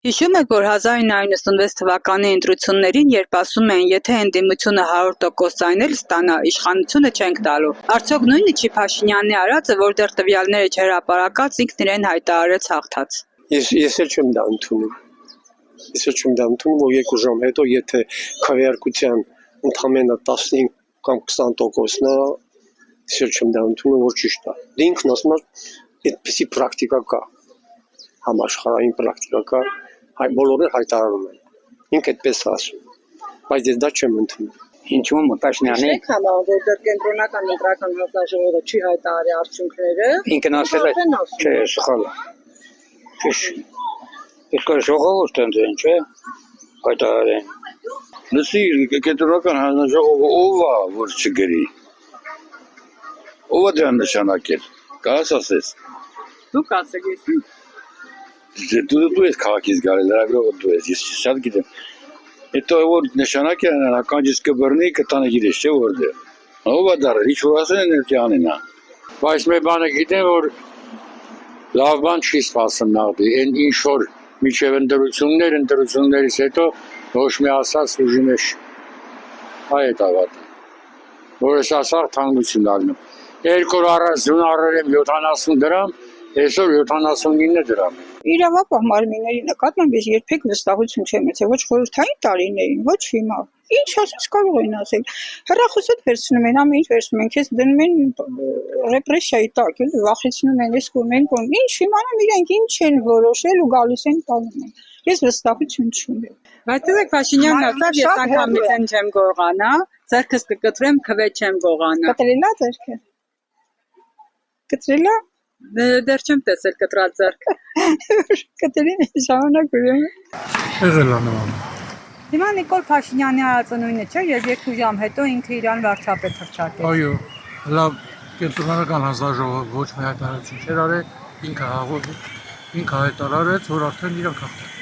Հիշում եք, որ 1996 թվականի ընտրություններին, երբ ասում էին, եթե ընդդիմությունը 100% ձայնել ստանա, իշխանությունը չենք տալու։ Արդյոք նույնը չի Փաշինյանի արածը, որտեղ տվյալները չհրապարակած ինքն իրեն հայտարարեց հաղթած։ Ես էլ չեմ դա ընդունում։ Ես էլ չեմ դա ընդունում, որ 2 ժամ հետո, եթե քվեարկության ընդամենը 15 կամ 20%-ն է, ես էլ չեմ դա ընդունում, որ ճիշտ է։ Դե ինքն ասում է, այդպիսի պրակտիկա կա, համաշխարհային պրակտիկա կա, բոլորը հայտարարում են։ Ինքը այդպես ասում, բայց ես դա չեմ ընդունում։ Ինչու՞ Փաշինյանի Եք համա, որտեղ կենտրոնական ընտրական հանձնաժողովը չի հայտարարի արդյունքները։ ինքն ասել է, չէ, սխալ է։ Ճիշտ։ Իսկ ժողովուրդը ընդեն չէ, հայտարարեն։ Լսի, կենտրոնական հանձնաժողովը ով է, որ չգրի։ Ով է դրան նշանակել։ Կաս ասես։ Դուք ասեք, Դու ես քաղաքից գալի, լրագրողը դու ես, ես շատ գիտեմ։ Հետո որ նշանակ է ականջից կբռնի, կտանը գիրես, չէ՞ որ դե։ Ով է դարել, ինչ որ ասեն են դե անենա։ Բայց մի բանը գիտեմ, որ լավ բան չի սպասում նաղդի, այն ինչ որ միջև ընտրություններից հետո ոչ մի ասած ուժի մեջ այդ ավատ։ Որ ես ասար թանկություն ալնում։ 2 օր առաջ զունարել եմ 70 դրամ, այսօր 79 դրամ։ Իրավապահ մարմինների նկատմամբ ես երբեք վստահություն չեմ ունեցել, ոչ խորհրդային տարիներին, ոչ հիմա։ Ինչ ասես կարող են ասել։ Հեռախոսդ վերցնում են, ամեն ինչ վերցնում են, քեզ դնում են ռեպրեսիայի տակ, էլի վախեցնում են, իսկում են, ինչ իմանամ իրենք ինչ են որոշել ու գալիս են տանում են։ Ես վստահություն չունեմ։ Բայց դուք Փաշինյանն ասավ, ես անգամից եմ չեմ գողանա, ձեռքս կկտրեմ, քվե չեմ գողանա։ Կտրելա ձեռքը։ Կտրելա։ Դեռ չեմ տեսել կտրած ձեռքը։ Կտրին ժամանակ ուրեմն։ Եղել է նման։ Հիմա Նիկոլ Փաշինյանի արածը նույնը չէ, ես 2 ժամ հետո ինքը իրան վարչապետ հռչակեց։ Այո, լավ կենտրոնական հանձնաժողովը ոչ մի հայտարարություն չէր արել, ինքը հայտարարեց, որ արդեն իրանք հաղթել։